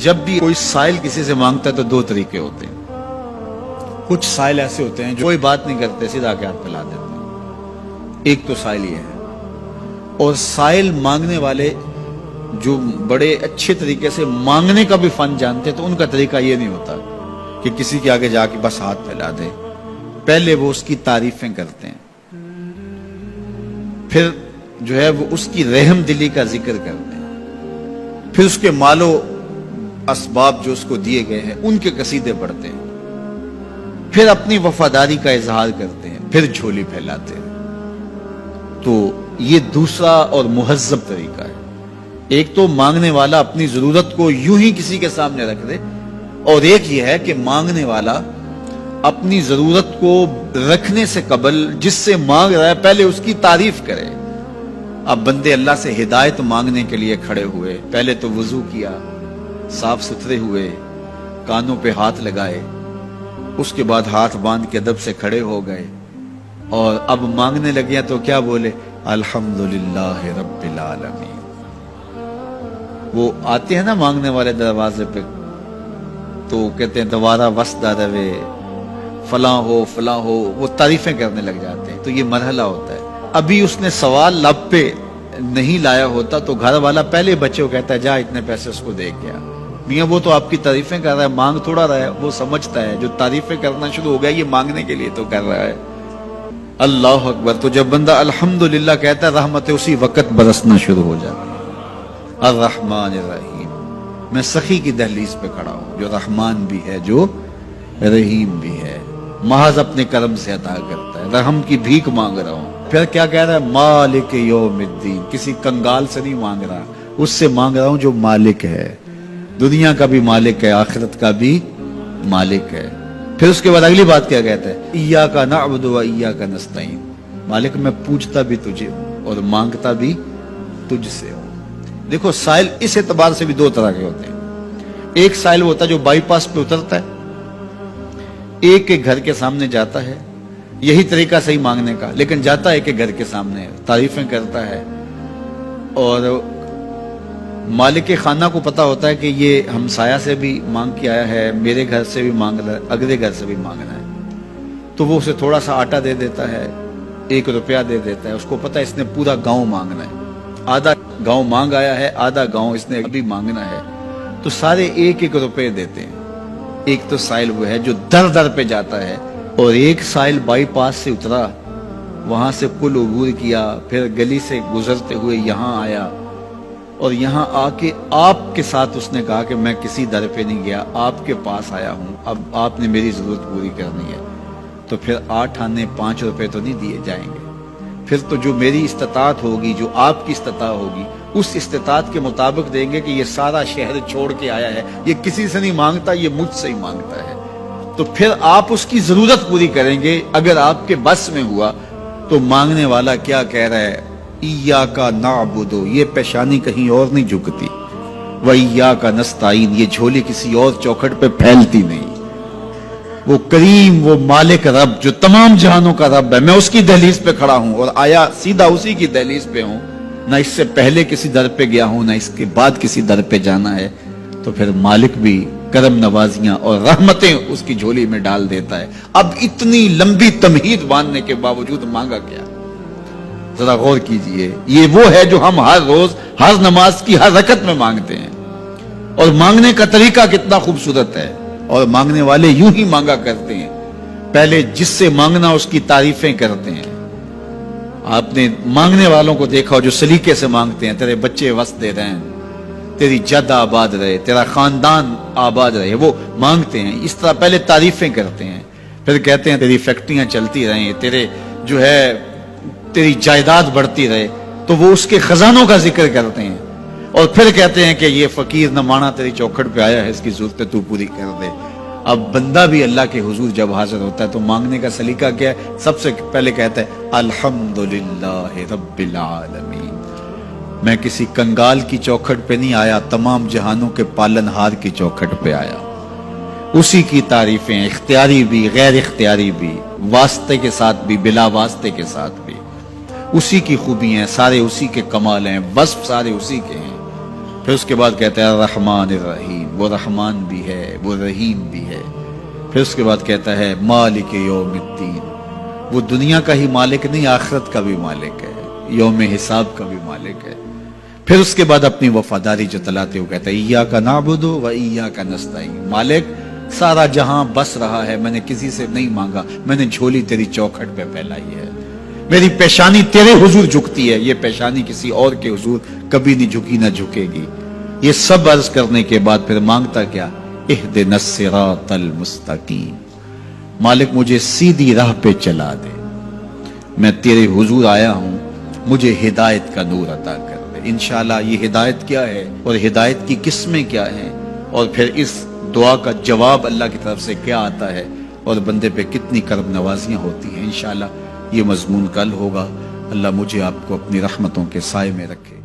جب بھی کوئی سائل کسی سے مانگتا ہے تو دو طریقے ہوتے ہیں. کچھ سائل ایسے ہوتے ہیں جو کوئی بات نہیں کرتے، سیدھا کے ہاتھ پھیلا دیتے ہیں. ایک تو سائل یہ ہے. اور سائل مانگنے والے جو بڑے اچھے طریقے سے مانگنے کا بھی فن جانتے ہیں تو ان کا طریقہ یہ نہیں ہوتا کہ کسی کے آگے جا کے بس ہاتھ پھیلا دے. پہلے وہ اس کی تعریفیں کرتے ہیں، پھر جو ہے وہ اس کی رحم دلی کا ذکر کرتے ہیں، پھر اس کے مال و اسباب جو اس کو دیے گئے ہیں ان کے قصیدے پڑھتے ہیں، پھر اپنی وفاداری کا اظہار کرتے ہیں، پھر جھولی پھیلاتے ہیں. تو یہ دوسرا اور مہذب طریقہ ہے. ایک تو مانگنے والا اپنی ضرورت کو یوں ہی کسی کے سامنے رکھ دے، اور ایک یہ ہے کہ مانگنے والا اپنی ضرورت کو رکھنے سے قبل جس سے مانگ رہا ہے پہلے اس کی تعریف کرے. اب بندے اللہ سے ہدایت مانگنے کے لیے کھڑے ہوئے، پہلے تو وضو کیا، صاف ستھرے ہوئے، کانوں پہ ہاتھ لگائے، اس کے بعد ہاتھ باندھ کے ادب سے کھڑے ہو گئے، اور اب مانگنے لگے تو کیا بولے؟ الحمدللہ رب العالمین. وہ آتے ہیں نا مانگنے والے دروازے پہ تو کہتے ہیں دوبارہ وسدہ روے، فلاں ہو فلاں ہو، وہ تعریفیں کرنے لگ جاتے ہیں. تو یہ مرحلہ ہوتا ہے. ابھی اس نے سوال لب پہ نہیں لایا ہوتا تو گھر والا پہلے بچے کو کہتا ہے جا اتنے پیسے اس کو دے گیا. میاں وہ تو آپ کی تعریفیں کر رہا ہے، مانگ تھوڑا رہا ہے. وہ سمجھتا ہے جو تعریفیں کرنا شروع ہو گیا یہ مانگنے کے لیے تو کر رہا ہے. اللہ اکبر. تو جب بندہ الحمدللہ کہتا ہے رحمتیں اسی وقت برسنا شروع ہو جاتی ہے. الرحمن الرحیم. میں سخی کی دہلیز پہ کھڑا ہوں جو رحمان بھی ہے جو رحیم بھی ہے، محض اپنے کرم سے عطا کرتا ہے. رحم کی بھیک مانگ رہا ہوں. پھر کیا کہہ رہا ہے؟ مالک یوم الدین. کسی کنگال سے نہیں مانگ رہا، اس سے مانگ رہا ہوں جو مالک ہے، دنیا کا بھی مالک ہے، آخرت کا بھی مالک ہے. پھر اس کے بعد اگلی بات کیا کہتا ہے؟ ایاک نعبد و ایاک نستعین. مالک میں پوچھتا بھی تجھے ہوں اور مانگتا بھی تجھ سے ہوں. دیکھو سائل اس اعتبار سے بھی دو طرح کے ہوتے ہیں. ایک سائل ہوتا ہے جو بائی پاس پہ اترتا ہے، ایک کے گھر کے سامنے جاتا ہے، یہی طریقہ صحیح مانگنے کا، لیکن جاتا ہے کہ گھر کے سامنے تعریفیں کرتا ہے اور مالک خانہ کو پتا ہوتا ہے کہ یہ ہمسایہ سے بھی مانگ کے آیا ہے، میرے گھر سے بھی مانگ رہا ہے، اگلے گھر سے بھی مانگنا ہے. تو وہ اسے تھوڑا سا آٹا دے دیتا ہے، 1 روپیہ دے دیتا ہے. اس کو پتا ہے اس نے پورا گاؤں مانگنا ہے، آدھا گاؤں مانگ آیا ہے، آدھا گاؤں اس نے ابھی مانگنا ہے. تو سارے 1 روپے دیتے ہیں. ایک تو سائل وہ ہے جو در در پہ جاتا ہے، اور ایک سائل بائی پاس سے اترا، وہاں سے پل عبور کیا، پھر گلی سے گزرتے ہوئے یہاں آیا، اور یہاں آ کے آپ کے ساتھ اس نے کہا کہ میں کسی در پہ نہیں گیا، آپ کے پاس آیا ہوں، اب آپ نے میری ضرورت پوری کرنی ہے. تو پھر 8 آنے 5 روپے تو نہیں دیے جائیں گے. پھر تو جو میری استطاعت ہوگی، جو آپ کی استطاعت ہوگی، اس استطاعت کے مطابق دیں گے کہ یہ سارا شہر چھوڑ کے آیا ہے، یہ کسی سے نہیں مانگتا، یہ مجھ سے ہی مانگتا ہے. تو پھر آپ اس کی ضرورت پوری کریں گے. اگر آپ کے بس میں ہوا تو مانگنے والا کیا کہہ رہا ہے؟ ایاک نعبد. یہ پیشانی کہیں اور نہیں جھکتی، و ایاک نستعین. یہ جھولی کسی اور چوکھٹ پہ پھیلتی نہیں. وہ کریم، وہ مالک رب جو تمام جہانوں کا رب ہے، میں اس کی دہلیز پہ کھڑا ہوں اور آیا سیدھا اسی کی دہلیز پہ ہوں. نہ اس سے پہلے کسی در پہ گیا ہوں، نہ اس کے بعد کسی در پہ جانا ہے. تو پھر مالک بھی کرم نوازیاں اور رحمتیں اس کی جھولی میں ڈال دیتا ہے. اب اتنی لمبی تمہید باندھنے کے باوجود مانگا کیا؟ ذرا غور کیجئے. یہ وہ ہے جو ہم ہر روز ہر نماز کی ہر رکعت میں مانگتے ہیں. اور مانگنے کا طریقہ کتنا خوبصورت ہے، اور مانگنے والے یوں ہی مانگا کرتے ہیں. پہلے جس سے مانگنا اس کی تعریفیں کرتے ہیں. آپ نے مانگنے والوں کو دیکھا جو سلیقے سے مانگتے ہیں، تیرے بچے وسط دے رہے ہیں، تیری جد آباد رہے، تیرا خاندان آباد رہے، وہ مانگتے ہیں. اس طرح پہلے تعریفیں کرتے ہیں، پھر کہتے ہیں تیری فیکٹریاں چلتی رہیں، تیرے جو ہے تیری جائیداد بڑھتی رہے. تو وہ اس کے خزانوں کا ذکر کرتے ہیں، اور پھر کہتے ہیں کہ یہ فقیر نمانہ تیری چوکھٹ پہ آیا ہے، اس کی ضرورتیں تو پوری کر دے. اب بندہ بھی اللہ کے حضور جب حاضر ہوتا ہے تو مانگنے کا سلیقہ کیا ہے؟ سب سے پہلے کہتا ہے الحمدللہ رب العالمین. میں کسی کنگال کی چوکھٹ پہ نہیں آیا، تمام جہانوں کے پالن ہار کی چوکھٹ پہ آیا. اسی کی تعریفیں اختیاری بھی غیر اختیاری بھی، واسطے کے ساتھ بھی بلا واسطے کے ساتھ بھی. اسی کی خوبی ہیں، سارے اسی کے کمال ہیں، وصف سارے اسی کے ہیں. پھر اس کے بعد کہتا ہے الرحمن الرحیم، وہ رحمان بھی ہے وہ رحیم بھی ہے۔ پھر اس کے بعد کہتا ہے مالک یوم الدین، وہ دنیا کا ہی مالک نہیں، آخرت کا بھی مالک ہے، یوم حساب کا بھی مالک ہے۔ پھر اس کے بعد اپنی وفاداری جتلاتے ہوئے کہتا ہے ایاک نعبد و ایاک نستعین، مالک سارا جہاں بس رہا ہے، میں نے کسی سے نہیں مانگا، میں نے جھولی تیری چوکھٹ پہ پھیلائی ہے، میری پیشانی تیرے حضور جھکتی ہے، یہ پیشانی کسی اور کے حضور کبھی نہیں جھکی نہ جھکے گی۔ یہ سب عرض کرنے کے بعد پھر مانگتا کیا؟ اہدنا الصراط المستقیم، مالک مجھے سیدھی راہ پہ چلا دے، میں تیرے حضور آیا ہوں، مجھے ہدایت کا نور عطا کر دے۔ انشاءاللہ یہ ہدایت کیا ہے اور ہدایت کی قسمیں کیا ہیں، اور پھر اس دعا کا جواب اللہ کی طرف سے کیا آتا ہے، اور بندے پہ کتنی کرم نوازیاں ہوتی ہیں، انشاءاللہ یہ مضمون کل ہوگا۔ اللہ مجھے آپ کو اپنی رحمتوں کے سائے میں رکھے۔